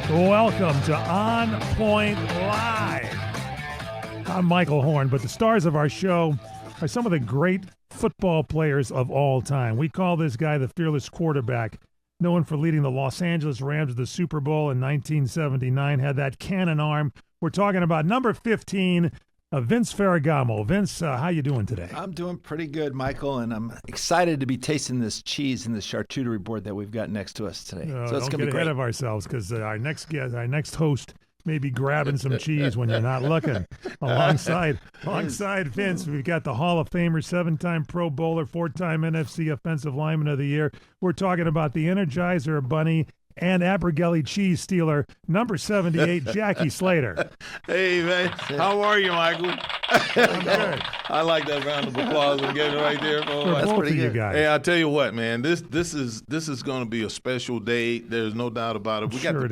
Welcome to On Point Live. I'm Michael Horn, but the stars of our show are some of the great football players of all time. We call this guy the fearless quarterback, known for leading the Los Angeles Rams to the Super Bowl in 1979, had that cannon arm. We're talking about number 15, Vince Ferragamo. Vince, how you doing today? I'm doing pretty good, Michael, and I'm excited to be tasting this cheese and the charcuterie board that we've got next to us today. So it's don't going to be get great. ahead of ourselves, because our next guest, our next host, may be grabbing some cheese when you're not looking. Alongside Vince, we've got the Hall of Famer, 7-time Pro Bowler, 4-time NFC Offensive Lineman of the Year. We're talking about the Energizer Bunny and Abergele cheese stealer, number 78, Jackie Slater. Hey, man. How are you, Michael? I'm good. I like that round of applause we gave it right there. For That's both pretty of you good. guys. Hey, I'll tell you what, man. This is going to be a special day. There's no doubt about it. We got the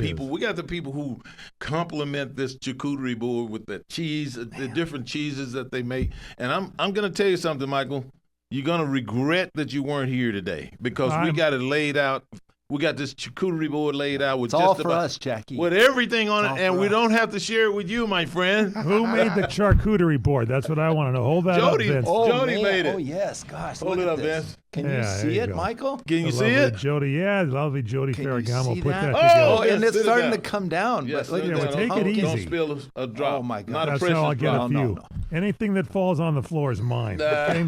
people who compliment this charcuterie board with the cheese, the different cheeses that they make. And I'm going to tell you something, Michael. You're going to regret that you weren't here today, because we got it laid out. We got this charcuterie board laid out with It's all for us, Jackie. with everything on it, and we don't have to share it with you, my friend. Who made the charcuterie board? That's what I want to know. Hold that Jody. up, Vince. Jody made it. Oh, yes. Gosh, Hold look it at up, this. Vince. Can Yeah, you there see you it, go. Michael? Can you The see lovely it? Jody, lovely Jody Can you Ferragamo see put that? that Oh, together. Oh, yeah, and it's sit it starting down. to come down. Yes, but look, Yeah, well, take it easy. Don't spill a drop. Oh, my God. Not a That's precious how I'll get drop. a few. No. Anything that falls on the floor is mine. Okay?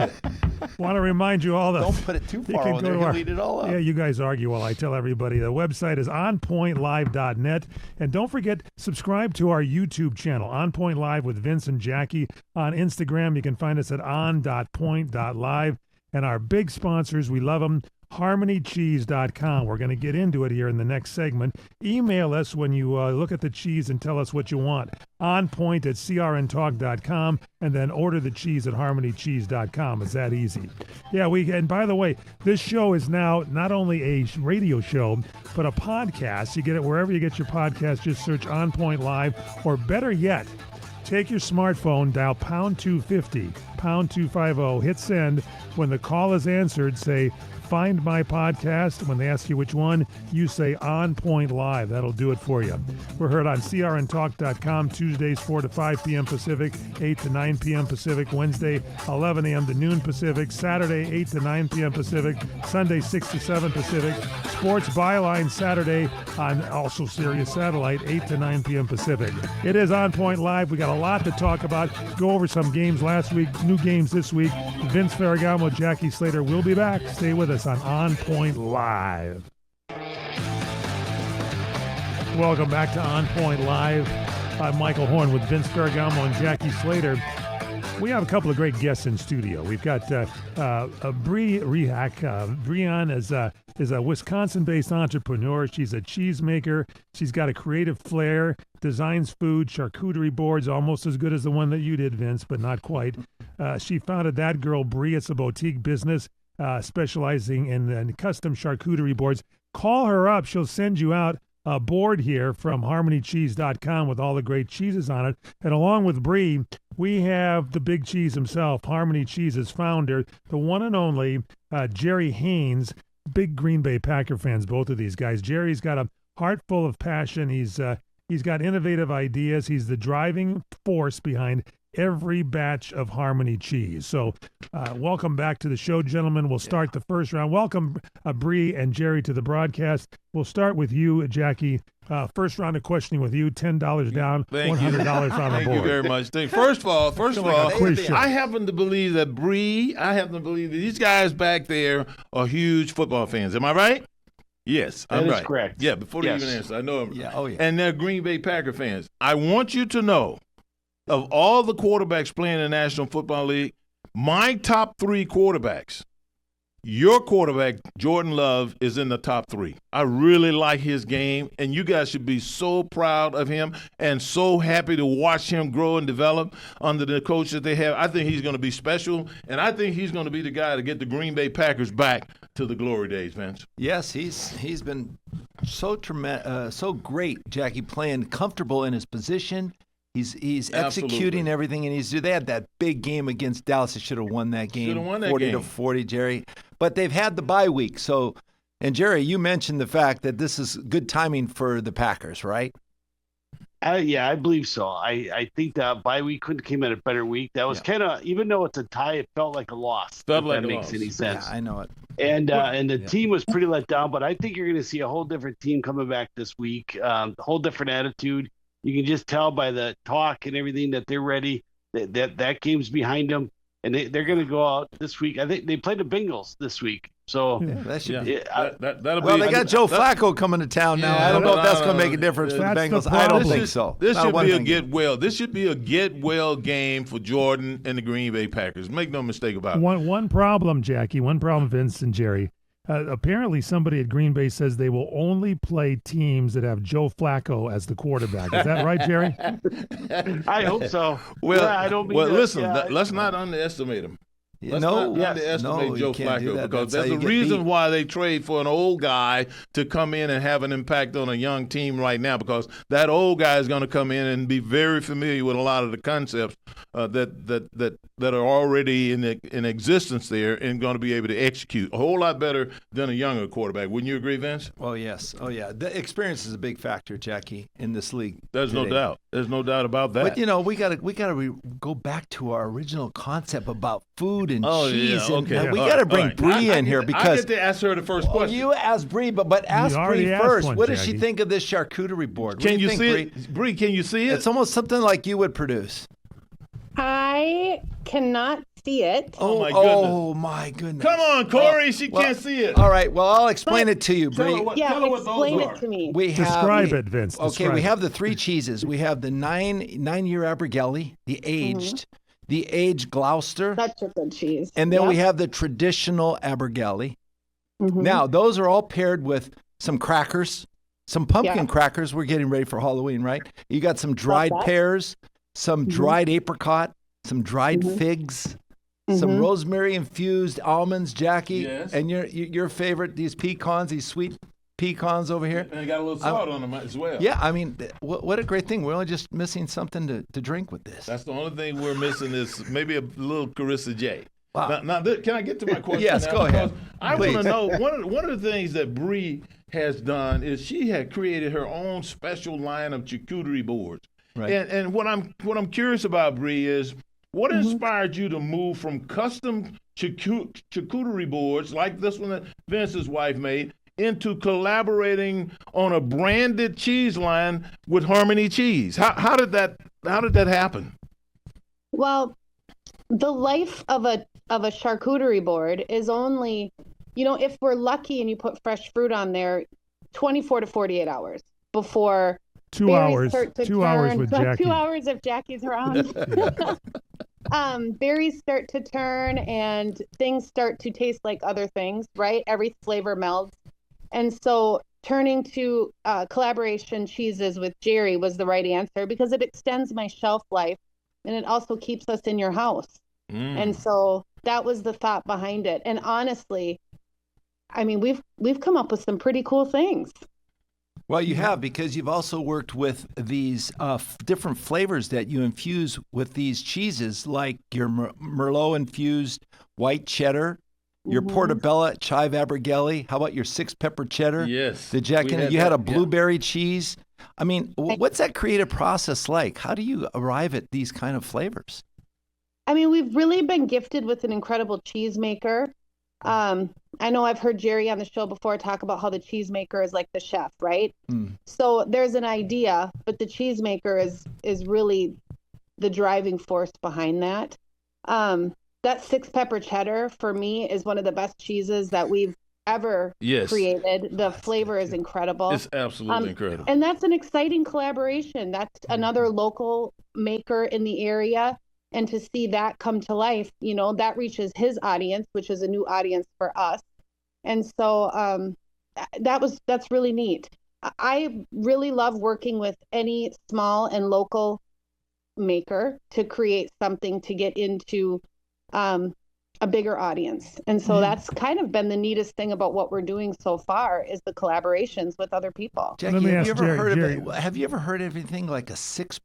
Want to remind you all that Don't put it too you far can on go there. to He'll our- eat it all up. Yeah, you guys argue while I tell everybody. The website is onpointlive.net. And don't forget, subscribe to our YouTube channel, On Point Live with Vince and Jackie. On Instagram, you can find us at on.point.live. And our big sponsors, we love them, harmonycheese.com. We're going to get into it here in the next segment. Email us when you look at the cheese and tell us what you want. onpoint@crntalk.com, and then order the cheese at harmonycheese.com. It's that easy. Yeah, and by the way, this show is now not only a radio show, but a podcast. You get it wherever you get your podcast. Just search On Point Live, or better yet, take your smartphone, dial pound 250, pound 250, hit send. When the call is answered, say, find my podcast. When they ask you which one, you say On Point Live. That'll do it for you. We're heard on crntalk.com Tuesdays 4 to 5 p.m. Pacific, 8 to 9 p.m. Pacific, Wednesday 11 a.m. to noon Pacific, Saturday 8 to 9 p.m. Pacific, Sunday 6 to 7 Pacific, Sports Byline Saturday on also Sirius Satellite, 8 to 9 p.m. Pacific. It is On Point Live. We got a lot to talk about. Go over some games last week, new games this week. Vince Ferragamo, Jackie Slater will be back. Stay with us on Point Live. Welcome back to On Point Live. I'm Michael Horn with Vince Ferragamo and Jackie Slater. We have a couple of great guests in studio. We've got Bree Rehak. Breon is a Wisconsin-based entrepreneur. She's a cheesemaker. She's got a creative flair, designs food, charcuterie boards, almost as good as the one that you did, Vince, but not quite. She founded That Girl Bree. It's a boutique business specializing in custom charcuterie boards. Call her up. She'll send you out a board here from harmonycheese.com with all the great cheeses on it. And along with Bree, we have the big cheese himself, Harmony Cheese's founder, the one and only Jerry Haynes. Big Green Bay Packer fans, both of these guys. Jerry's got a heart full of passion. He's got innovative ideas. He's the driving force behind every batch of Harmony cheese. So welcome back to the show, gentlemen. We'll start the first round. Welcome, Bree and Jerry, to the broadcast. We'll start with you, Jackie. First round of questioning with you, $10 down, $100 on the board. Thank you very much. First of all, I happen to believe that these guys back there are huge football fans. Am I right? Yes, I'm right. That is correct. Yeah, before they Yes. even answer, I know them. Yeah, oh, yeah. And they're Green Bay Packer fans. I want you to know, of all the quarterbacks playing in the National Football League, my top 3 quarterbacks, your quarterback, Jordan Love, is in the top 3. I really like his game, and you guys should be so proud of him and so happy to watch him grow and develop under the coach that they have. I think he's going to be special, and I think he's going to be the guy to get the Green Bay Packers back to the glory days, Vince. Yes, he's been so great, Jackie, playing comfortable in his position. He's executing everything, and they had that big game against Dallas. They should have won that game, 40-40, Jerry. But they've had the bye week, so And Jerry, you mentioned the fact that this is good timing for the Packers, right? Yeah, I believe so. I think that bye week couldn't came at a better week. That was kind of, even though it's a tie, it felt like a loss. Felt if like that a makes loss. any sense. Yeah, I know it. And the team was pretty let down, but I think you're going to see a whole different team coming back this week. A whole different attitude. You can just tell by the talk and everything that they're ready. That game's behind them, and they're going to go out this week. I think they play the Bengals this week. So that should be. That'll Well, be, they got Joe Flacco coming to town now. I don't know if that's going to make a difference for the That's the Bengals. I don't problem. think so. This Not should one be a thing. get well. This should be a get well game for Jordan and the Green Bay Packers. Make no mistake about it. One problem, Jackie. One problem, Vince and Jerry. Apparently, somebody at Green Bay says they will only play teams that have Joe Flacco as the quarterback. Is that right, Jerry? I hope so. Well, I don't mean listen. yeah, let's not underestimate him. Let's No, not underestimate Joe you can't do Flacco, that. because That's how there's a you get reason beat. why they trade for an old guy to come in and have an impact on a young team right now, because that old guy is going to come in and be very familiar with a lot of the concepts that are already in existence there, and going to be able to execute a whole lot better than a younger quarterback. Wouldn't you agree, Vince? Oh, yes. Oh, yeah. The experience is a big factor, Jackie, in this league. There's no today. doubt. There's no doubt about that. But, we gotta go back to our original concept about food and Oh, cheese. yeah, And okay. we All got to right, bring all right. Bree in here I because get to ask her the first question. you asked Bree, but ask already Bree asked first. one, What does she Jackie. think of this charcuterie board? What Can do you think, see Bree? it? Bree, can you see it? It's almost something like you would produce. I cannot see it. Oh, my Oh, my goodness. Come on, Corey. She can't see it. All right. Well, I'll explain it to you, Tell Bree. her what, Yeah, tell her what those explain are. it to me. We have Describe it, Vince. Okay, Describe we it. have the three cheeses. We have the nine-year Abergele, the aged, the aged Gloucester, Such a good cheese. and then we Yep. have the traditional Abergele. Mhm. Now, those are all paired with some crackers, some pumpkin Yeah. crackers. We're getting ready for Halloween, right? You got some dried that. pears, some dried apricot, some dried figs, some rosemary infused almonds, Jackie, Yes. and your favorite, these pecans, these sweet pecans over here. And it got a little salt on them as well. Yeah, I mean, what a great thing. We're only just missing something to drink with this. That's the only thing we're missing is maybe a little Carissa J. Wow. Now, can I get to my question? Yes, now? go ahead. Because I want Please. to know, one of the things that Bree has done is she had created her own special line of charcuterie boards. Right. And what I'm curious about, Bree, is what inspired you to move from custom charcuterie boards like this one that Vince's wife made into collaborating on a branded cheese line with Harmony Cheese? How did that happen? Well, the life of a charcuterie board is only, if we're lucky and you put fresh fruit on there, 24 to 48 hours before 2 berries hours. start to 2 hours turn. with Well, Jackie. 2 hours if Jackie's around. Berries start to turn and things start to taste like other things, right? Every flavor melds. And so turning to collaboration cheeses with Jerry was the right answer because it extends my shelf life and it also keeps us in your house. And so that was the thought behind it. And honestly, I mean, we've come up with some pretty cool things. Well, you have, because you've also worked with these different flavors that you infuse with these cheeses, like your Merlot-infused white cheddar, your portobello chive Abergele. How about your six-pepper cheddar? Yes. The Jack, We had you had a that, yeah. blueberry cheese. I mean, what's that creative process like? How do you arrive at these kind of flavors? I mean, we've really been gifted with an incredible cheesemaker. I know I've heard Jerry on the show before talk about how the cheesemaker is like the chef, right? So there's an idea, but the cheesemaker is really the driving force behind that. That six-pepper cheddar for me is one of the best cheeses that we've ever created. The flavor is incredible. It's absolutely incredible. And that's an exciting collaboration. That's another local maker in the area. And to see that come to life, that reaches his audience, which is a new audience for us. And so that's really neat. I really love working with any small and local maker to create something to get into a bigger audience. And so that's kind of been the neatest thing about what we're doing so far is the collaborations with other people. Jackie, Let me have ask you ever Jerry- heard Jerry- of it? Have you ever heard of anything like a six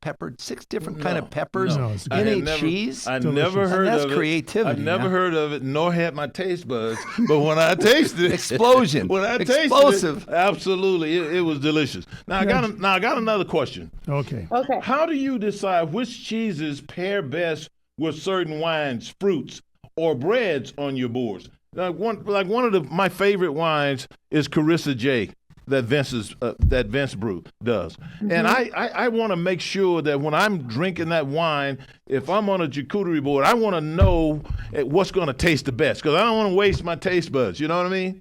different kind of peppers No, it's in good. a cheese? I Delicious. never heard That's of it. creativity, I've never yeah. heard of it, nor had my taste buds. But when I tasted it, Explosion. when I tasted Explosive. it, absolutely, it was delicious. Now I got another question. Okay. Okay. How do you decide which cheeses pair best with certain wines, fruits, or breads on your boards? One of my favorite wines is Carissa J. That Vince Brew does, and I want to make sure that when I'm drinking that wine, if I'm on a charcuterie board, I want to know what's going to taste the best because I don't want to waste my taste buds. You know what I mean?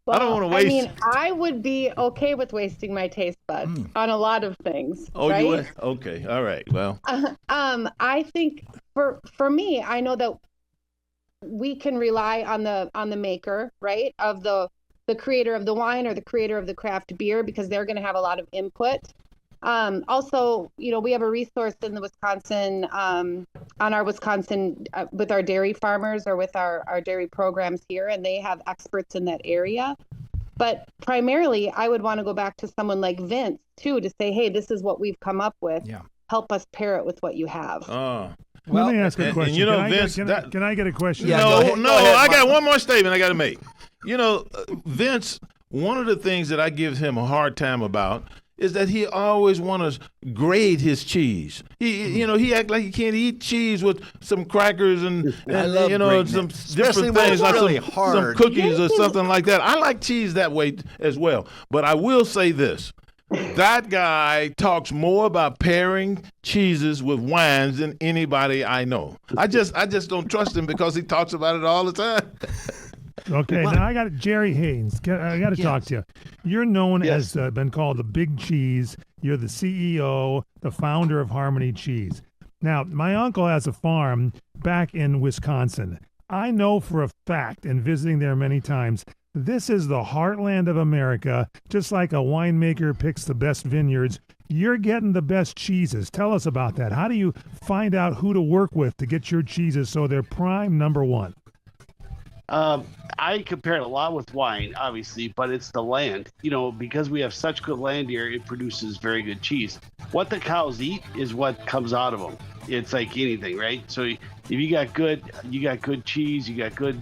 I don't want to waste. I mean, I would be okay with wasting my taste buds on a lot of things. Oh, right? you would? Okay, all right. Well, I think for me, I know that we can rely on the maker, right, of the creator of the wine or the creator of the craft beer because they're going to have a lot of input. Also, we have a resource in the Wisconsin on our Wisconsin with our dairy farmers or with our dairy programs here, and they have experts in that area. But primarily, I would want to go back to someone like Vince too to say, hey, this is what we've come up with. Yeah. Help us pair it with what you have. Let me ask a question. Vince, can I get a question? Yeah, no, go ahead, I got Michael. one more statement I got to make. Vince, one of the things that I give him a hard time about is that he always wants to grade his cheese. He act like he can't eat cheese with some crackers and I love grading some it. Especially different when things it's like really some hard. cookies or something like that. I like cheese that way as well. But I will say this. That guy talks more about pairing cheeses with wines than anybody I know. I just don't trust him because he talks about it all the time. Okay, now I got Jerry Haynes. I got to talk to you. You're known as been called the Big Cheese. You're the CEO, the founder of Harmony Cheese. Now, my uncle has a farm back in Wisconsin. I know for a fact, in visiting there many times, this is the heartland of America. Just like a winemaker picks the best vineyards, you're getting the best cheeses. Tell us about that. How do you find out who to work with to get your cheeses so they're prime number one? I compare it a lot with wine, obviously, but it's the land. Because we have such good land here, it produces very good cheese. What the cows eat is what comes out of them. It's like anything, right? So if you got good cheese, you got good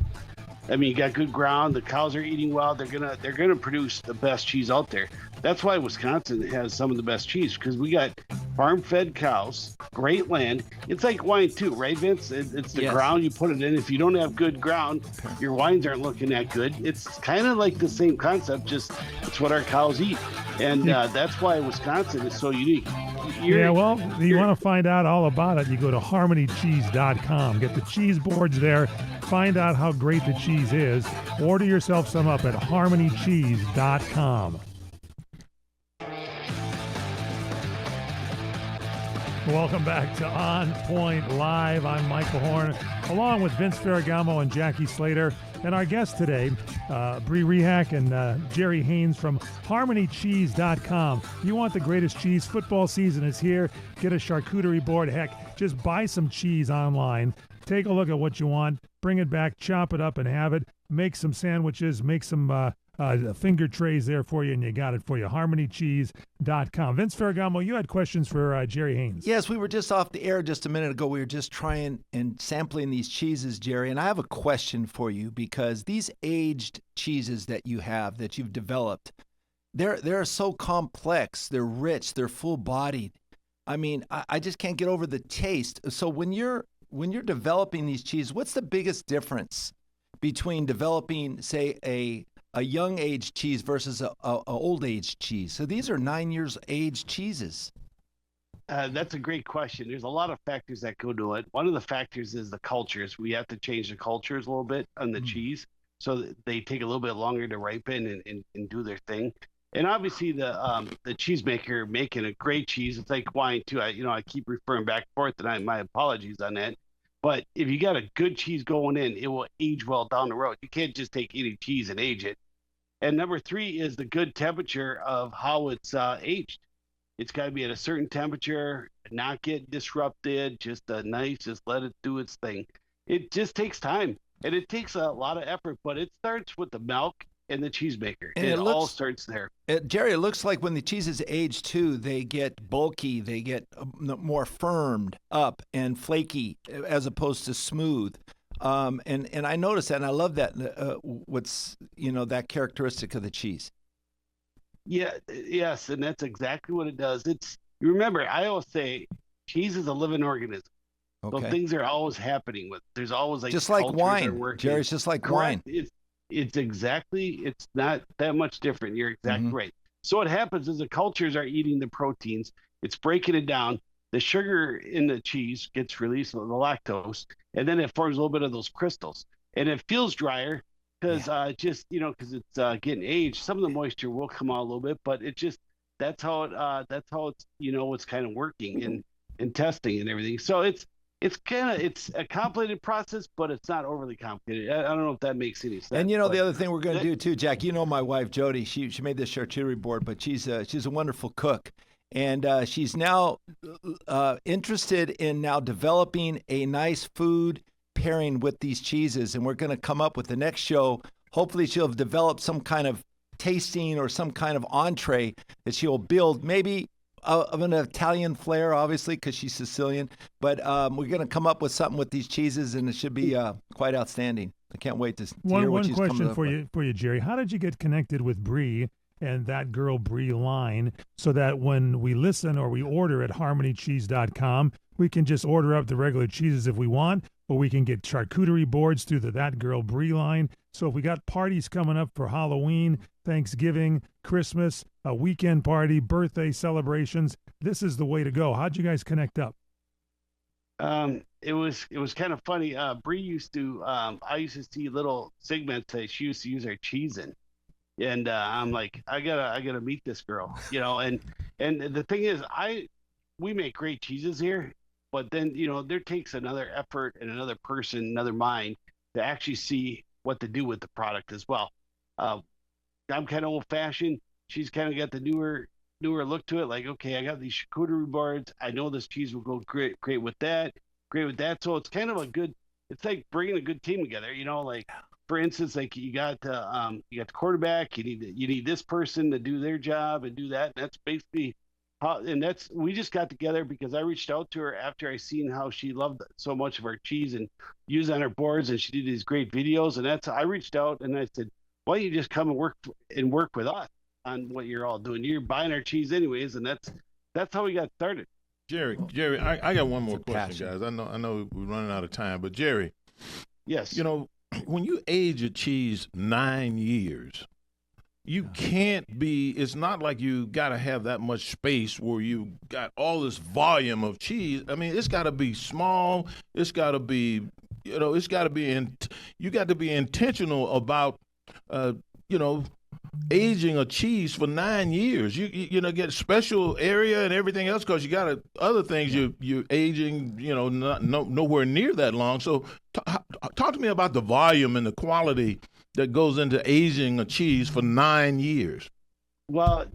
ground. The cows are eating well. They're gonna produce the best cheese out there. That's why Wisconsin has some of the best cheese because we got farm-fed cows, great land. It's like wine too, right, Vince? It's the ground you put it in. If you don't have good ground, your wines aren't looking that good. It's kind of like the same concept, just it's what our cows eat, and that's why Wisconsin is so unique. You want to find out all about it, you go to harmonycheese.com. Get the cheese boards there. Find out how great the cheese is. Order yourself some up at harmonycheese.com. Welcome back to On Point Live. I'm Michael Horn, along with Vince Ferragamo and Jackie Slater. And our guests today, Bree Rehack and Jerry Haynes from HarmonyCheese.com. You want the greatest cheese? Football season is here. Get a charcuterie board. Heck, just buy some cheese online. Take a look at what you want. Bring it back, chop it up, and have it. Make some sandwiches. Make some finger trays there for you, and you got it for you. HarmonyCheese.com. Vince Ferragamo, you had questions for Jerry Haynes. Yes, we were just off the air just a minute ago. We were just trying and sampling these cheeses, Jerry, and I have a question for you because these aged cheeses that you have, that you've developed, they're so complex. They're rich. They're full-bodied. I mean, I just can't get over the taste. So when you're developing these cheeses, what's the biggest difference between developing, say, a young age cheese versus a old age cheese? So these are 9 years aged cheeses. That's a great question. There's a lot of factors that go to it. One of the factors is the cultures. We have to change the cultures a little bit on the cheese, so that they take a little bit longer to ripen and do their thing. And obviously the cheesemaker making a great cheese, it's like wine too. I keep referring back and forth, and my apologies on that. But if you got a good cheese going in, it will age well down the road. You can't just take any cheese and age it. And number 3 is the good temperature of how it's aged. It's got to be at a certain temperature, not get disrupted, just let it do its thing. It just takes time. And it takes a lot of effort, but it starts with the milk and the cheesemaker. And it all starts there. Jerry, it looks like when the cheeses age too, they get bulky, they get more firmed up and flaky as opposed to smooth. And I noticed that, and I love that. What's that characteristic of the cheese? Yeah, yes, and that's exactly what it does. You remember, I always say cheese is a living organism. Okay. So things are always happening with. There's always just like wine, Jerry. It's just like Correct. wine. It's not that much different. You're exactly right. So what happens is the cultures are eating the proteins. It's breaking it down. The sugar in the cheese gets released, the lactose, and then it forms a little bit of those crystals. And it feels drier because because it's getting aged. Some of the moisture will come out a little bit, but that's how it's kind of working in testing and everything. So it's a complicated process, but it's not overly complicated. I don't know if that makes any sense. And the other thing we're going to do too, Jack. My wife Jody. She made this charcuterie board, but she's a wonderful cook, and she's now interested in now developing a nice food pairing with these cheeses. And we're going to come up with the next show. Hopefully, she'll have developed some kind of tasting or some kind of entree that she'll build, maybe of an Italian flair, obviously, because she's Sicilian. But we're going to come up with something with these cheeses, and it should be quite outstanding. I can't wait to hear what she's coming up with. One question for you, Jerry. How did you get connected with Bree and That Girl Bree line so that when we listen or we order at harmonycheese.com, we can just order up the regular cheeses if we want, or we can get charcuterie boards through the That Girl Bree line. So if we got parties coming up for Halloween, Thanksgiving, Christmas, a weekend party, birthday celebrations, this is the way to go. How'd you guys connect up? It was kind of funny. Bree used to I used to see little segments that she used to use her cheese in. And I'm like, I gotta meet this girl, and the thing is, we make great cheeses here, but then, there takes another effort and another person, another mind to actually see what to do with the product as well. I'm kind of old fashioned. She's kind of got the newer look to it. Like, okay, I got these charcuterie boards. I know this cheese will go great with that. So it's kind of it's like bringing a good team together, like, for instance, like you got the quarterback, you need this person to do their job and do that. And that's basically we just got together because I reached out to her after I seen how she loved so much of our cheese and used on her boards, and she did these great videos. And I reached out and I said, why don't you just come and work with us on what you're all doing? You're buying our cheese anyways, and that's how we got started. Jerry, I got one more question, guys. I know we're running out of time, but Jerry, yes, when you age a cheese 9 years, you can't be, it's not like you got to have that much space where you got all this volume of cheese. I mean, it's got to be small. It's got to be, it's got to be, you got to be intentional about, aging a cheese for 9 years. You get special area and everything else because you got other things you're aging, nowhere near that long. So talk to me about the volume and the quality that goes into aging a cheese for 9 years. Well,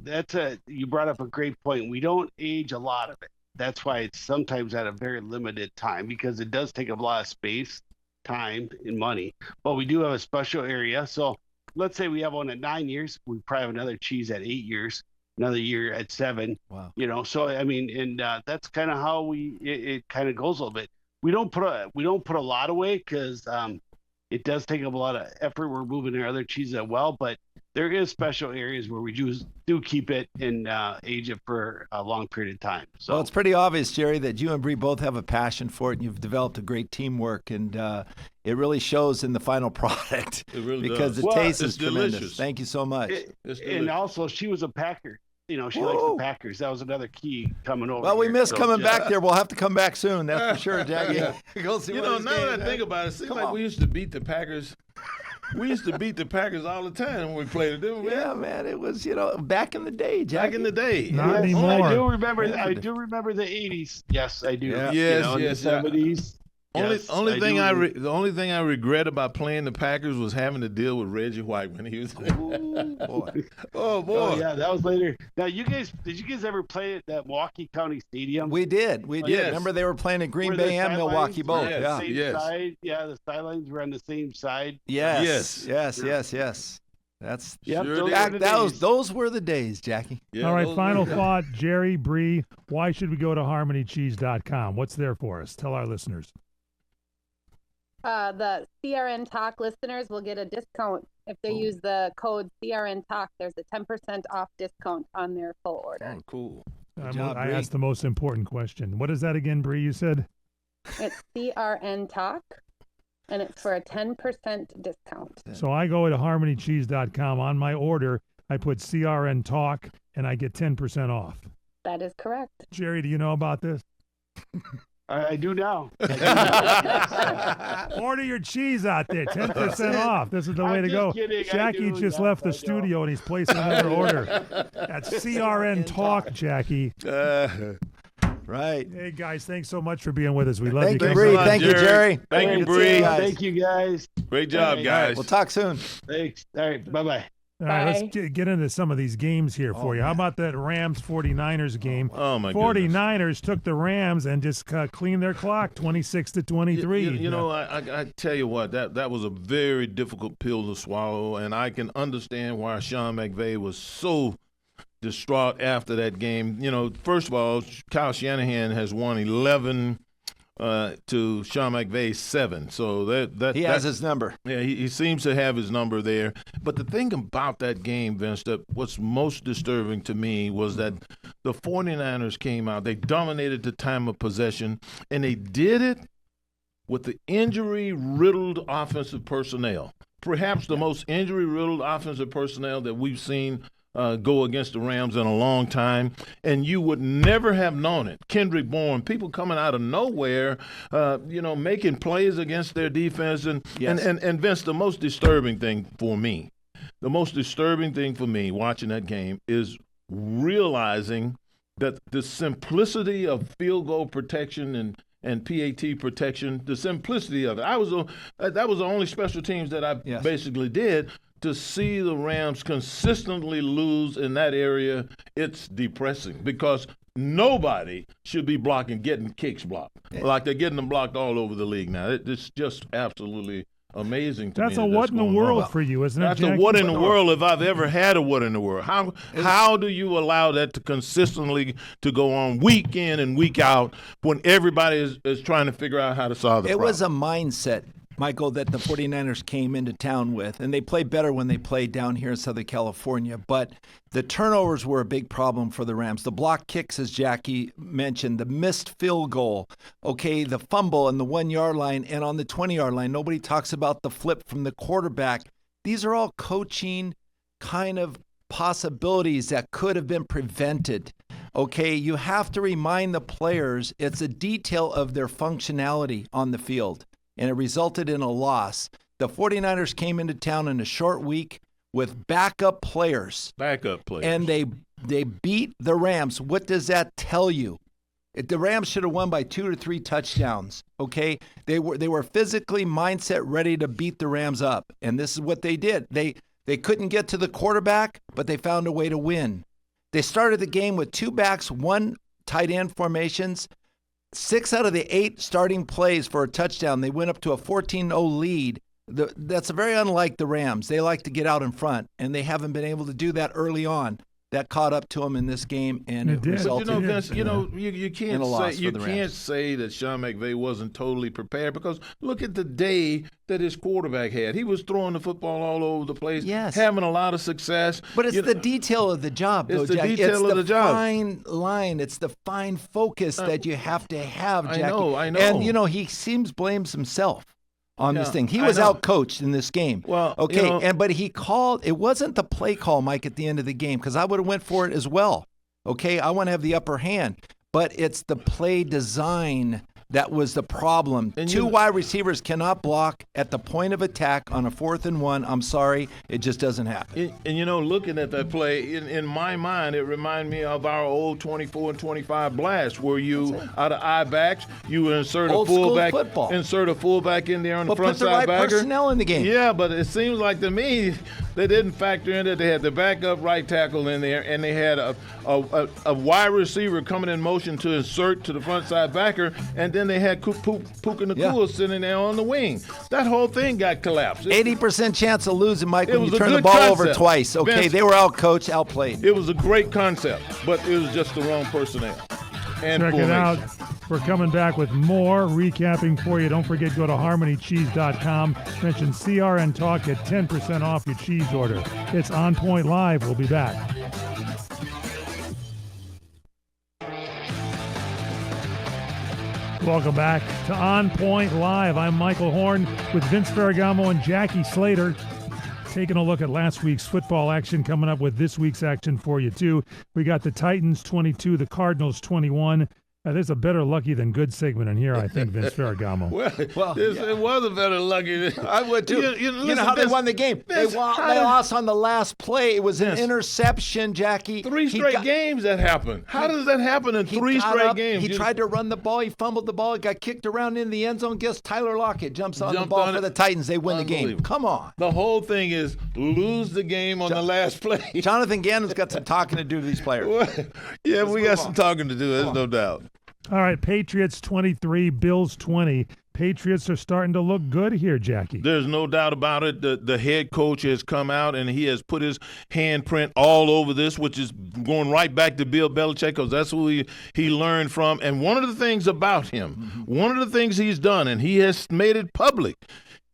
you brought up a great point. We don't age a lot of it. That's why it's sometimes at a very limited time, because it does take a lot of space, time, and money. But we do have a special area. So let's say we have one at 9 years. We probably have another cheese at 8 years, another year at 7. Wow. So I mean, and that's kind of how it kind of goes a little bit. We don't put a lot away because it does take up a lot of effort. We're moving our other cheeses as well, but there is special areas where we do keep it and age it for a long period of time. So well, it's pretty obvious, Jerry, that you and Bree both have a passion for it, and you've developed a great teamwork, and it really shows in the final product. It really because does. The taste is delicious. Tremendous. Thank you so much. And also, she was a Packer. She likes the Packers. That was another key coming over. Well, we missed coming back there. We'll have to come back soon. That's for sure, Jackie. Now that I think about it, it seems like we used to beat the Packers. We used to beat the Packers all the time when we played it, didn't we? Yeah, man. It was, back in the day, Jackie. Back in the day. Not anymore. I do remember the 80s. Yes, I do. Yeah. The 70s. Yes, The only do. thing I regret about playing the Packers was having to deal with Reggie White when he was. Boy. Oh boy! Oh yeah, that was later. Now, did you guys ever play at that Milwaukee County Stadium? We did. Yes. Remember they were playing at Green Where Bay the and Milwaukee both. Yes. Yeah. Same Yes. side. Yeah, the sidelines were on the same side. Yes. Yes. Yes. That's Yep, Sure those did. were Jack, the days. those were the days, Jackie. Yeah, All right, those final were- thought, Jerry, Bree, why should we go to harmonycheese.com? What's there for us? Tell our listeners. The CRN Talk listeners will get a discount if they use the code CRN Talk. There's a 10% off discount on their full order. Oh, cool. job, I Bree. asked the most important question. What is that again, Bree? You said It's CRN Talk, and it's for a 10% discount. so. I go to harmonycheese.com. On my order, I put CRN Talk, and I get 10% off. That is correct. Jerry, do you know about this? I do now. Order your cheese out there, 10% off. This is the way I'm to go. just kidding. I Jackie do, just yes, left I the know. studio and he's placing another order. That's CRN Talk, Jackie. Right. Hey guys, thanks so much for being with us. We love Thank you. you, guys. Bree. a lot, Thank you, Jerry. Thank you, Good to see Bree. you guys. Thank you, guys. Great job, Hey, guys. We'll talk soon. Thanks. All right. Bye-bye. All right, let's Bye. get into some of these games here for you. How about that Rams 49ers game? Oh my goodness. 49ers took the Rams and just cleaned their clock 26-23. You know, I tell you what, that was a very difficult pill to swallow, and I can understand why Sean McVay was so distraught after that game. You know, first of all, Kyle Shanahan has won 11 to Sean McVay's 7. So He has his number. yeah, he seems to have his number there. But the thing about that game, Vince, that what's most disturbing to me was that the 49ers came out, they dominated the time of possession, and they did it with the injury-riddled offensive personnel. Perhaps the most injury-riddled offensive personnel that we've seen go against the Rams in a long time, and you would never have known it. Kendrick Bourne, people coming out of nowhere, making plays against their defense, and Vince, the most disturbing thing for me watching that game is realizing that the simplicity of field goal protection and PAT protection, the simplicity of it. That was the only special teams that I basically did. To see the Rams consistently lose in that area, it's depressing because nobody should be getting kicks blocked. Like they're getting them blocked all over the league now. It's just absolutely amazing to me. That's a what in the world for you, isn't it, That's a Jackie? what in the world if I've ever had a what in the world. How do you allow that to consistently to go on week in and week out when everybody is trying to figure out how to solve the problem? It was a mindset, Michael, that the 49ers came into town with, and they play better when they play down here in Southern California, but the turnovers were a big problem for the Rams. The block kicks, as Jackie mentioned, the missed field goal, the fumble on the 1-yard line and on the 20-yard line. Nobody talks about the flip from the quarterback. These are all coaching kind of possibilities that could have been prevented. You have to remind the players it's a detail of their functionality on the field. And it resulted in a loss. The 49ers came into town in a short week with backup players. And they beat the Rams. What does that tell you? The Rams should have won by 2 or 3 touchdowns, They were physically mindset ready to beat the Rams up. And this is what they did. They couldn't get to the quarterback, but they found a way to win. They started the game with 2 backs, 1 tight end formations. 6 out of the 8 starting plays for a touchdown. They went up to a 14-0 lead. That's very unlike the Rams. They like to get out in front, and they haven't been able to do that early on. That caught up to them in this game, and it resulted But Vince, you can't can't say that Sean McVay wasn't totally prepared because look at the day that his quarterback had. He was throwing the football all over the place, having a lot of success. But it's the detail of the job, though, Jack. Detail of the job. It's the fine line. It's the fine focus that you have to have, Jackie. I know. And, he seems blames himself on this thing. He was out-coached in this game. Well, but he called. It wasn't the play call, Mike, at the end of the game, because I would have went for it as well. I want to have the upper hand. But it's the play design that was the problem. And Two wide receivers cannot block at the point of attack on a 4th and 1. I'm sorry, it just doesn't happen. And looking at that play, in my mind, it reminded me of our old 24 and 25 blast, where you, out of I backs, you would insert Old a fullback, school football. insert a fullback in there on the But front put the side right backer. personnel in the game. Yeah, but it seems like to me they didn't factor in that they had the backup right tackle in there, and they had a wide receiver coming in motion to insert to the front side backer, and then they had Puka Nacua sitting there on the wing. That whole thing got collapsed. 80% chance of losing, Mike, It when was you a turn the good ball concept. over twice. Okay, Vince, they were outcoached, outplayed. It was a great concept, but it was just the wrong personnel. And Check it out. formation. We're coming back with more recapping for you. Don't forget, go to harmonycheese.com. Mention CRN Talk, get 10% off your cheese order. It's On Point Live. We'll be back. Welcome back to On Point Live. I'm Michael Horn with Vince Ferragamo and Jackie Slater. Taking a look at last week's football action, coming up with this week's action for you, too. We got the Titans 22, the Cardinals 21. There's a better lucky than good segment in here, I think, Vince Ferragamo. It was a better lucky. I would too. You know listen, how they Vince, won the game? They Vince, lost on the last play. It was an Vince. interception, Jackie. Three straight games that happened. How does that happen in three got straight up, games? He tried to run the ball. He fumbled the ball. It got kicked around in the end zone. Guess Tyler Lockett jumps on the ball for the Titans. They win the game. Come on. The whole thing is lose the game on the last play. Jonathan Gannon's got some talking to do to these players. Yeah, we got some talking to do. There's no doubt. All right, Patriots 23, Bills 20. Patriots are starting to look good here, Jackie. There's no doubt about it. The head coach has come out and he has put his handprint all over this, which is going right back to Bill Belichick, because that's who he learned from. And one of the things about him, one of the things he's done, and he has made it public,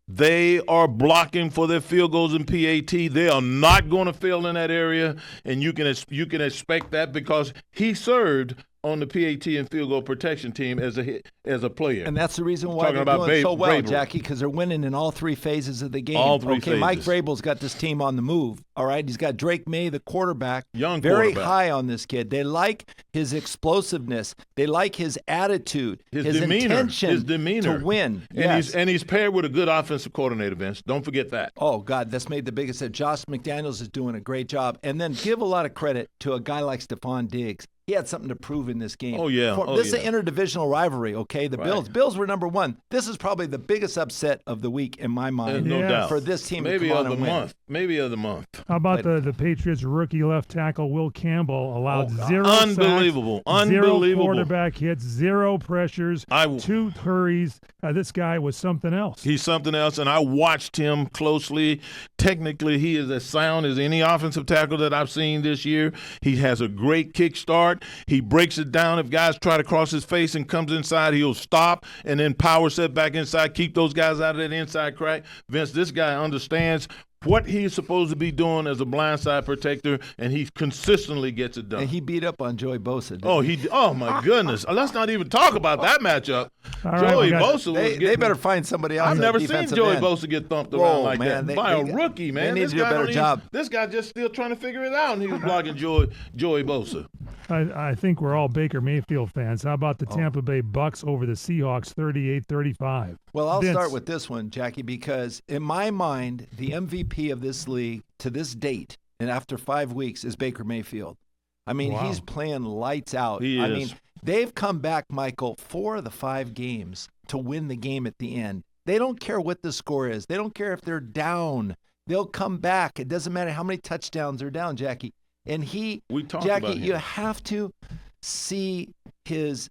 they are blocking for their field goals and PAT. They are not going to fail in that area, and you can expect that because he served on the PAT and field goal protection team as a player. And that's the reason why they're doing so well, Jackie, because they're winning in all three phases of the game. All three phases. Mike Vrabel's got this team on the move, all right? He's got Drake May, the quarterback, very high on this kid. They like his explosiveness. They like his attitude, his demeanor, intention his demeanor to win. And he's paired with a good offensive coordinator, Vince. Don't forget that. Oh, God, that's made the biggest hit. Josh McDaniels is doing a great job. And then give a lot of credit to a guy like Stephon Diggs. He had something to prove in this game. Oh, yeah. This is an interdivisional rivalry, okay? The Bills were number one. This is probably the biggest upset of the week in my mind. No doubt. For this team Maybe to come of on the and win. month. Maybe of the month. How about the Patriots rookie left tackle Will Campbell allowed zero Unbelievable. sacks, Unbelievable. zero quarterback hits, zero pressures, 2 hurries. This guy was something else. He's something else, and I watched him closely. Technically, he is as sound as any offensive tackle that I've seen this year. He has a great kick start. He breaks it down. If guys try to cross his face and comes inside, he'll stop and then power set back inside, keep those guys out of that inside crack. Vince, this guy understands what he's supposed to be doing as a blindside protector, and he consistently gets it done. And he beat up on Joey Bosa. Oh my goodness. Let's not even talk about that matchup. Right, Joey Bosa was they better find somebody else. I've never seen Joey Bosa get thumped around like that by a rookie, man. They need to do a better job. This guy just still trying to figure it out, and he was blocking Joey Bosa. I think we're all Baker Mayfield fans. How about the Tampa Bay Bucks over the Seahawks, 38-35? Well, I'll start with this one, Jackie, because in my mind, the MVP of this league to this date and after 5 weeks is Baker Mayfield. I mean, he's playing lights out. He is. I mean, they've come back, Michael, 4 of the 5 games to win the game at the end. They don't care what the score is. They don't care if they're down. They'll come back. It doesn't matter how many touchdowns are down, Jackie. And Jackie, you have to see his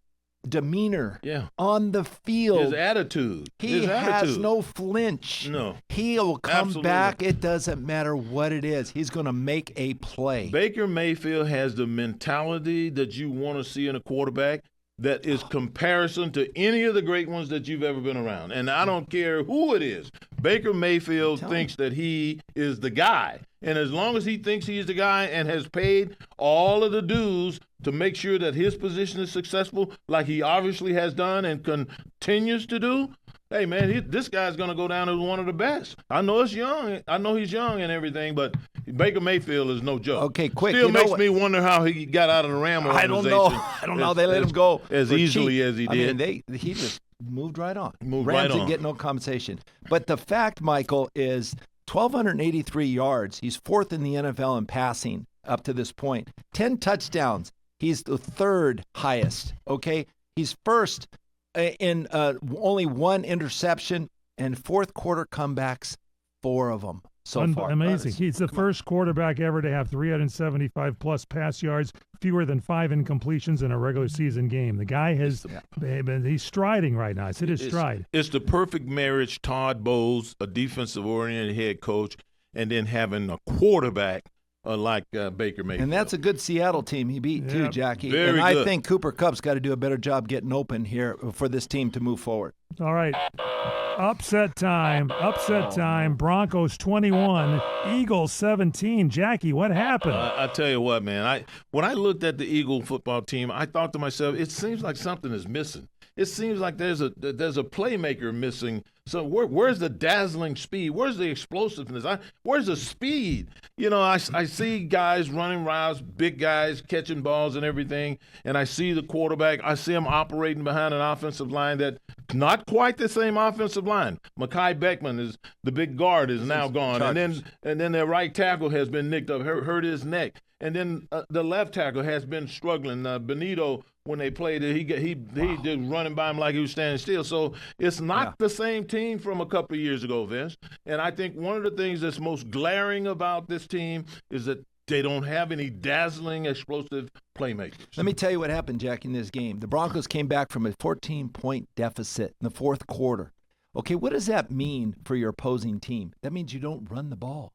demeanor on the field. His attitude. He has no flinch. No. He will come back. It doesn't matter what it is. He's going to make a play. Baker Mayfield has the mentality that you want to see in a quarterback that is comparison to any of the great ones that you've ever been around. And I don't care who it is. Baker Mayfield thinks that he is the guy. And as long as he thinks he's the guy and has paid all of the dues to make sure that his position is successful, like he obviously has done and continues to do, Hey, man, this guy's going to go down as one of the best. I know it's young. I know he's young and everything, but Baker Mayfield is no joke. Okay, quick. Still makes me wonder how he got out of the Ram organization. I don't know how they let him go as easily as he did. I mean, he just moved right on. Rams right on. Didn't get no compensation. But the fact, Michael, is 1,283 yards. He's fourth in the NFL in passing up to this point. 10 touchdowns. He's the third highest, okay? He's first in only one interception and fourth quarter comebacks, 4 of them so far. Amazing. He's the first quarterback ever to have 375-plus pass yards, fewer than 5 incompletions in a regular season game. The guy he's striding right now. It's hit his stride. It's the perfect marriage, Todd Bowles, a defensive-oriented head coach, and then having a quarterback like Baker Mayfield. And that's a good Seattle team he beat too, Jackie. Very and good. I think Cooper Kupp's got to do a better job getting open here for this team to move forward. All right. Upset time. Broncos 21, Eagles 17. Jackie, what happened? I tell you what, man. When I looked at the Eagle football team, I thought to myself, it seems like something is missing. It seems like there's a playmaker missing. So where's the dazzling speed? Where's the explosiveness? Where's the speed? You know, I see guys running routes, big guys catching balls and everything, and I see the quarterback. I see him operating behind an offensive line that not quite the same offensive line. Mekhi Beckman is the big guard is now gone, and then their right tackle has been nicked up, hurt his neck, and then the left tackle has been struggling. Benito, when they played it, he just running by him like he was standing still. So it's not the same team from a couple of years ago, Vince. And I think one of the things that's most glaring about this team is that they don't have any dazzling, explosive playmakers. Let me tell you what happened, Jack, in this game. The Broncos came back from a 14-point deficit in the fourth quarter. Okay, what does that mean for your opposing team? That means you don't run the ball.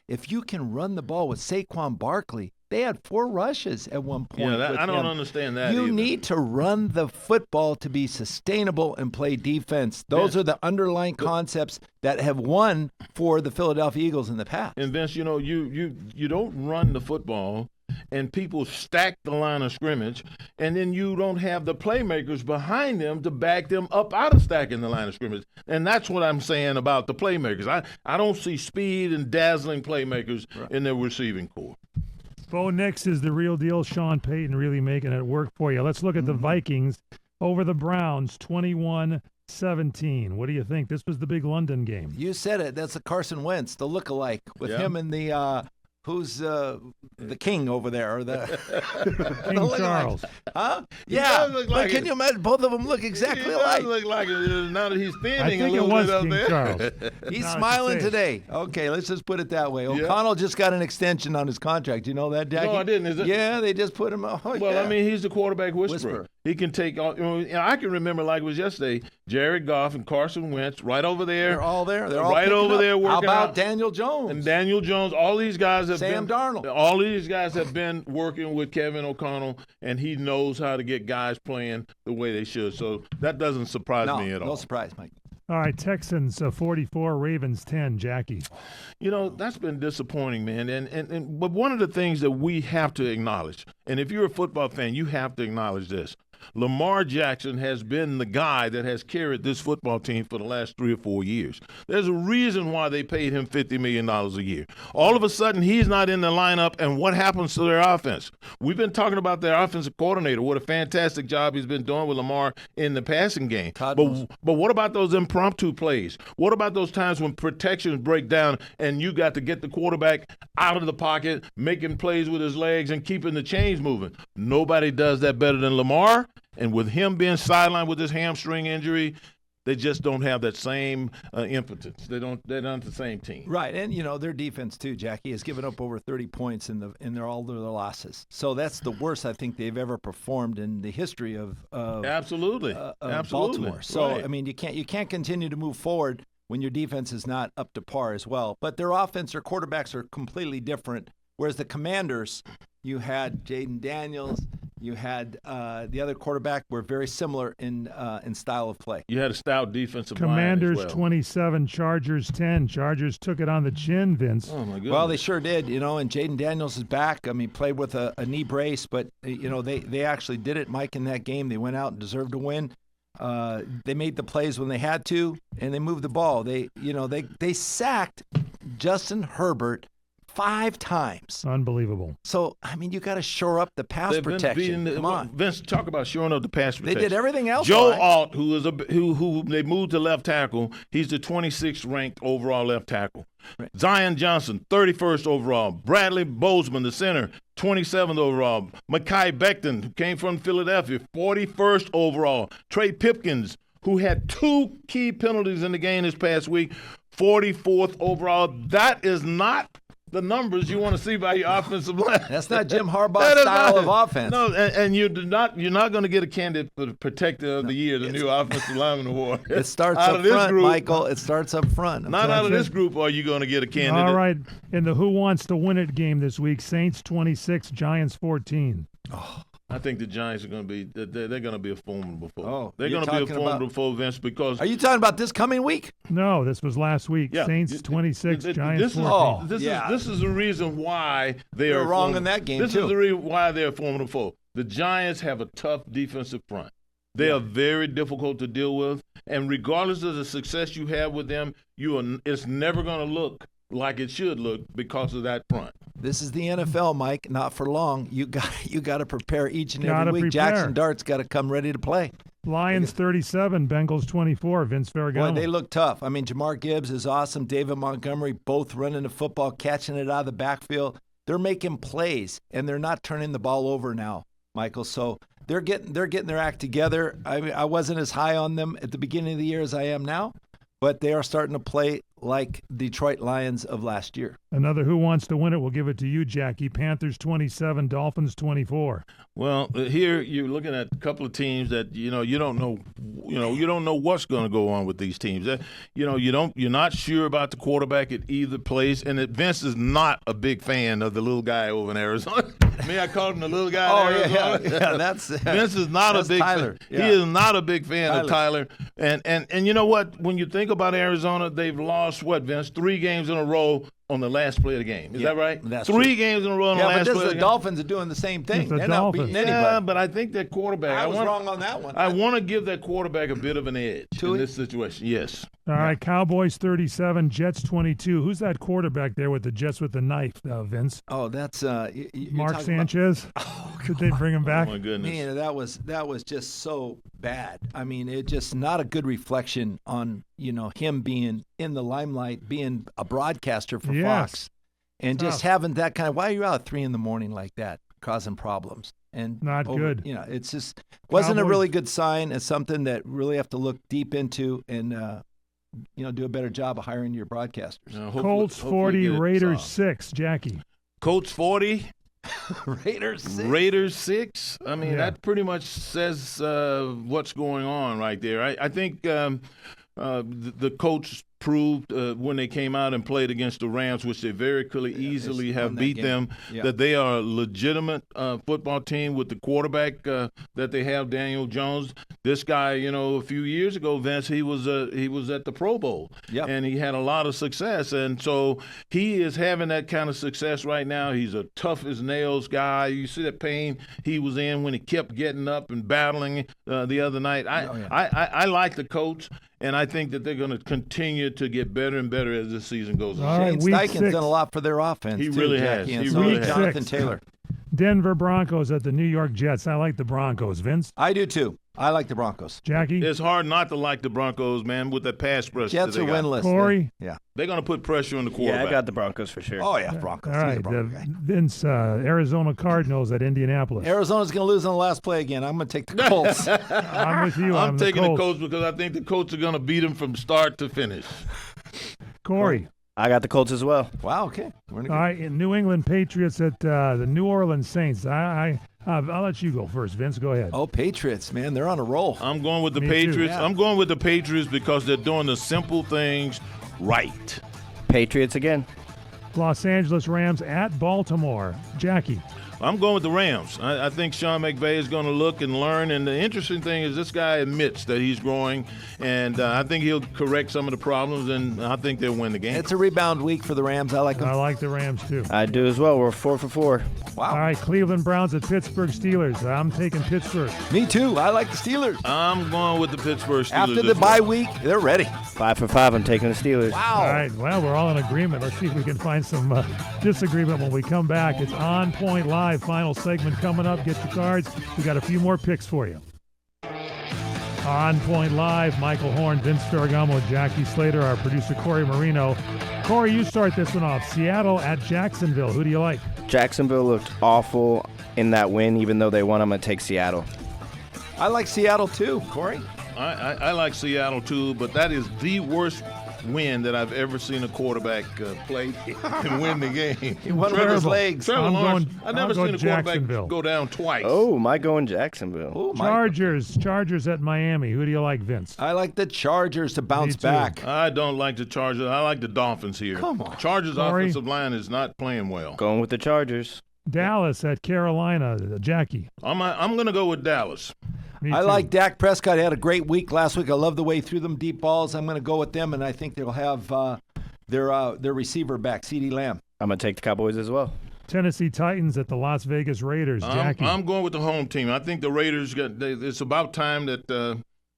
If you can run the ball with Saquon Barkley, they had 4 rushes at one point. Yeah, I don't understand that. You either. need to run the football to be sustainable and play defense. Those are the underlying concepts that have won for the Philadelphia Eagles in the past. And Vince, you know, you don't run the football, and people stack the line of scrimmage, and then you don't have the playmakers behind them to back them up out of stacking the line of scrimmage. And that's what I'm saying about the playmakers. I don't see speed and dazzling playmakers in their receiving corps. Bo Nix is the real deal. Sean Payton really making it work for you. Let's look at the Vikings over the Browns, 21-17. What do you think? This was the big London game. You said it. That's the Carson Wentz, the look-alike, with him and the who's the king over there? Or the King Charles. Huh? Yeah. But can you imagine? Both of them look exactly alike. Look like it, now that he's thinning I think a it little was bit up King there. Charles. He's No, smiling it's the today. Okay, let's just put it that way. O'Connell just got an extension on his contract. You know that, Jackie? No, I didn't. Is it? Yeah, they just put him. Well, I mean, he's the quarterback whisperer. He can take all. I can remember like it was yesterday. Jared Goff and Carson Wentz right over there. They're all there. They're all right over there working. How about out. Daniel Jones? And Daniel Jones. All these guys have Sam been. Darnold. All these guys have been working with Kevin O'Connell, and he knows how to get guys playing the way they should. So that doesn't surprise me at all. No surprise, Mike. All right, Texans 44, Ravens 10. Jackie. You know, that's been disappointing, man. But one of the things that we have to acknowledge, and if you're a football fan, you have to acknowledge this. Lamar Jackson has been the guy that has carried this football team for the last 3 or 4 years. There's a reason why they paid him $50 million a year. All of a sudden, he's not in the lineup, and what happens to their offense? We've been talking about their offensive coordinator, what a fantastic job he's been doing with Lamar in the passing game. But what about those impromptu plays? What about those times when protections break down and you got to get the quarterback out of the pocket, making plays with his legs and keeping the chains moving? Nobody does that better than Lamar. And with him being sidelined with his hamstring injury, they just don't have that same impotence. They're not the same team. Right, and you know their defense too, Jackie, has given up over 30 points in all their losses. So that's the worst I think they've ever performed in the history of Absolutely. Baltimore. So right. I mean, you can't continue to move forward when your defense is not up to par as well. But their offense, their quarterbacks are completely different. Whereas the Commanders, you had Jaden Daniels. You had the other quarterback were very similar in style of play. You had a stout defensive Commanders line as well. 27, Chargers 10. Chargers took it on the chin, Vince. Oh, my goodness. Well, they sure did, you know, and Jaden Daniels is back. I mean, played with a knee brace, but, you know, they actually did it, Mike, in that game. They went out and deserved to win. They made the plays when they had to, and they moved the ball. They sacked Justin Herbert 5 times. Unbelievable. So, I mean, you got to shore up the pass protection. Come on. Vince, talk about shoring up the pass protection. They did everything else Joe right. Alt, who they moved to left tackle, he's the 26th ranked overall left tackle. Right. Zion Johnson, 31st overall. Bradley Bozeman, the center, 27th overall. Mekhi Becton, who came from Philadelphia, 41st overall. Trey Pipkins, who had 2 key penalties in the game this past week, 44th overall. That is not the numbers you want to see by your offensive line. That's not Jim Harbaugh's style of offense. No, and you're not going to get a candidate for the Protector of the Year, the new Offensive Lineman Award. It starts out up of this front, group, Michael. It starts up front. Not out of this group are you going to get a candidate. All right. In the Who Wants to Win It game this week, Saints 26, Giants 14. Oh. I think the Giants are going to be – they're going to be a formidable foe. Oh, they're going to be a formidable foe, Vince, because – Are you talking about this coming week? No, this was last week. Yeah. Saints 26, Giants 14. This is the reason why they are wrong in that game, This too. is the reason why they're a formidable foe. The Giants have a tough defensive front. They are very difficult to deal with, and regardless of the success you have with them, it's never going to look like it should look because of that front. This is the NFL, Mike. Not for long. You got to prepare each and every week. Prepare. Jackson Dart's got to come ready to play. Lions 37, Bengals 24. Vince Ferragamo. Boy, they look tough. I mean, Jamar Gibbs is awesome. David Montgomery, both running the football, catching it out of the backfield. They're making plays, and they're not turning the ball over now, Michael. So they're getting their act together. I wasn't as high on them at the beginning of the year as I am now, but they are starting to play like Detroit Lions of last year. Another Who Wants to Win It, we'll give it to you, Jackie. Panthers 27, Dolphins 24. Well, here you're looking at a couple of teams that you don't know what's going to go on with these teams. You're not sure about the quarterback at either place, and Vince is not a big fan of the little guy over in Arizona. I called him the little guy in Arizona. Yeah, that's Vince is not a big Tyler. fan. He is not a big fan of Tyler. And you know what? When you think about Arizona, they've lost what, Vince? 3 games in a row on the last play of the game. Is that right? That's 3 true. games in a row on the last play of the game. The Dolphins are doing the same thing. The They're not beating Dolphins. anybody. Yeah, but I think that quarterback. I was wrong on that one. I want to give that quarterback a bit of an edge To in it? this situation. Yes. All right, Cowboys 37, Jets 22. Who's that quarterback there with the Jets with the knife, Vince? Oh, that's Mark Sanchez? Did they bring him back? Oh my goodness. Man, that was just so bad. I mean, it just not a good reflection on him being in the limelight, being a broadcaster for Fox, and just having that kind of. Why are you out at 3 a.m. like that, causing problems? And not good. It's just wasn't a Cowboys. really good sign. It's something that really have to look deep into and do a better job of hiring your broadcasters. Colts 40, Raiders 6. Jackie. Colts 40. Raiders 6. Raiders 6. I mean, that pretty much says what's going on right there. I think the coach proved when they came out and played against the Rams, which they very easily have beat them, that they are a legitimate football team with the quarterback that they have, Daniel Jones. This guy, a few years ago, Vince, he was at the Pro Bowl, and he had a lot of success. And so he is having that kind of success right now. He's a tough as nails guy. You see that pain he was in when he kept getting up and battling the other night. I like the coach. And I think that they're going to continue to get better and better as this season goes on. All right, Shane Steichen's done a lot for their offense. He too, really Jackie, has. And He so really did has. Jonathan Taylor. Denver Broncos at the New York Jets. I like the Broncos. Vince? I do too. I like the Broncos. Jackie? It's hard not to like the Broncos, man, with that pass pressure. Jets that are they got. winless. Corey? They're going to put pressure on the quarterback. Yeah, I got the Broncos for sure. Oh, yeah, Broncos. All He's a right, Bronco guy. Vince, Arizona Cardinals at Indianapolis. Arizona's going to lose on the last play again. I'm going to take the Colts. I'm with you. I'm taking the Colts. Colts because I think the Colts are going to beat them from start to finish. Corey? I got the Colts as well. Wow, okay. All right, New England Patriots at the New Orleans Saints. I'll let you go first. Vince, go ahead. Oh, Patriots, man. They're on a roll. I'm going with the Me too. Patriots. Yeah. I'm going with the Patriots because they're doing the simple things right. Patriots again. Los Angeles Rams at Baltimore. Jackie. I'm going with the Rams. I think Sean McVay is going to look and learn. And the interesting thing is this guy admits that he's growing, and I think he'll correct some of the problems, and I think they'll win the game. It's a rebound week for the Rams. I like them. I like the Rams, too. I do as well. We're 4 for 4. Wow. All right, Cleveland Browns at Pittsburgh Steelers. I'm taking Pittsburgh. Me too. I like the Steelers. I'm going with the Pittsburgh Steelers. After the bye week, they're ready. 5 for 5. I'm taking the Steelers. Wow. All right, well, we're all in agreement. Let's see if we can find some disagreement when we come back. It's On Point Live, final segment coming up. Get your cards. We got a few more picks for you. On Point Live, Michael Horn, Vince Ferragamo, Jackie Slater, our producer Corey Marino. Corey, you start this one off. Seattle at Jacksonville. Who do you like? Jacksonville looked awful in that win. Even though they won, I'm going to take Seattle. I like Seattle too, Corey. I like Seattle too, but that is the worst win that I've ever seen a quarterback play and win the game. He won with his legs. Trevor I'm Lawrence. going- I've never I'll go seen a quarterback Jacksonville. go down twice. Oh, my going Jacksonville. Oh, my. Chargers at Miami. Who do you like, Vince? I like the Chargers to bounce too. back. I don't like the Chargers. I like the Dolphins here. Come on. Chargers' Corey? offensive line is not playing well. Going with the Chargers. Dallas at Carolina. Jackie. I'm going to go with Dallas. Me I too. like Dak Prescott. He had a great week last week. I love the way he threw them deep balls. I'm going to go with them, and I think they'll have their receiver back, CeeDee Lamb. I'm going to take the Cowboys as well. Tennessee Titans at the Las Vegas Raiders. Jackie. I'm going with the home team. I think the Raiders it's about time that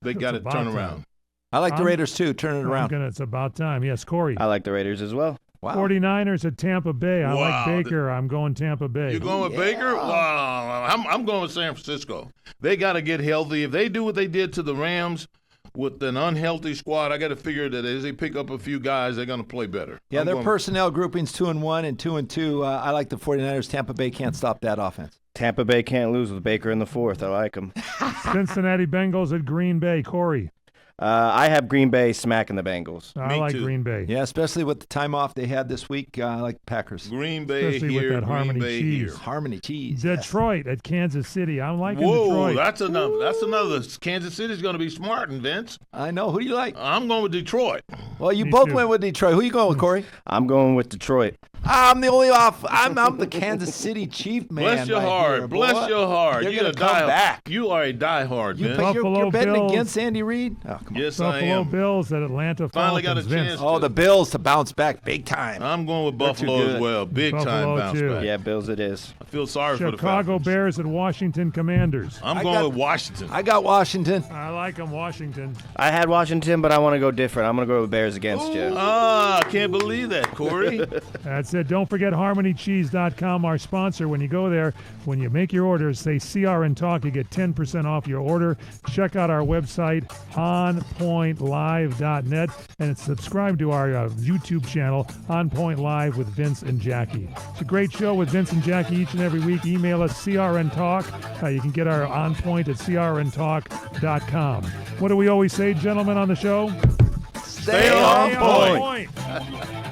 they got to about turn time. around. I like the Raiders too. Turn it around. It's about time. Yes, Corey. I like the Raiders as well. Wow. 49ers at Tampa Bay. I like Wow. Baker. I'm going Tampa Bay. You're going with Baker? Wow. I'm going with San Francisco. They got to get healthy. If they do what they did to the Rams with an unhealthy squad, I got to figure that as they pick up a few guys, they're going to play better. Yeah, I'm their going- personnel groupings 2-1 and 2-2. I like the 49ers. Tampa Bay can't stop that offense. Tampa Bay can't lose with Baker in the 4th. I like them. Cincinnati Bengals at Green Bay. Corey. I have Green Bay smacking the Bengals. I Me like too. Green Bay. Yeah, especially with the time off they had this week. I like the Packers. Green Bay Especially with here, that Harmony Green Bay cheese. here. Harmony cheese. yes. Detroit at Kansas City. I'm liking Whoa, Detroit. that's enough. That's another. Kansas City's going to be smart, and Vince. I know. Who do you like? I'm going with Detroit. Well, you Me both too. went with Detroit. Who you going with, Corey? I'm going with Detroit. I'm the only off. I'm the Kansas City Chief man. Bless your right heart. here, Bless boy. your heart. They're You're gonna a come back. You are a diehard, You Vince. think you're Buffalo betting Bills. against Andy Reid? Oh, come on. Yes, I Buffalo am. Bills at Atlanta Finally got a Falcons. Vince. chance. Oh, the Bills to bounce back big time. I'm going with They're too Buffalo as good. well. Big Buffalo, time bounce too. back. Yeah, Bills it is. I feel sorry for the Chicago Falcons. Bears at Washington Commanders. I'm I going got- with Washington. I got Washington. I like them, Washington. I had Washington, but I want to go different. I'm going to go with Bears against you. I can't believe that, Corey. That's it. Don't forget HarmonyCheese.com, our sponsor. When you go there, when you make your orders, say CRN Talk, you get 10% off your order. Check out our website, onpointlive.net, and subscribe to our YouTube channel, On Point Live with Vince and Jackie. It's a great show with Vince and Jackie each and every week. Email us CRN Talk. You can get our On Point at crntalk.com. What do we always say, gentlemen, on the show? Stay on Stay on point. point.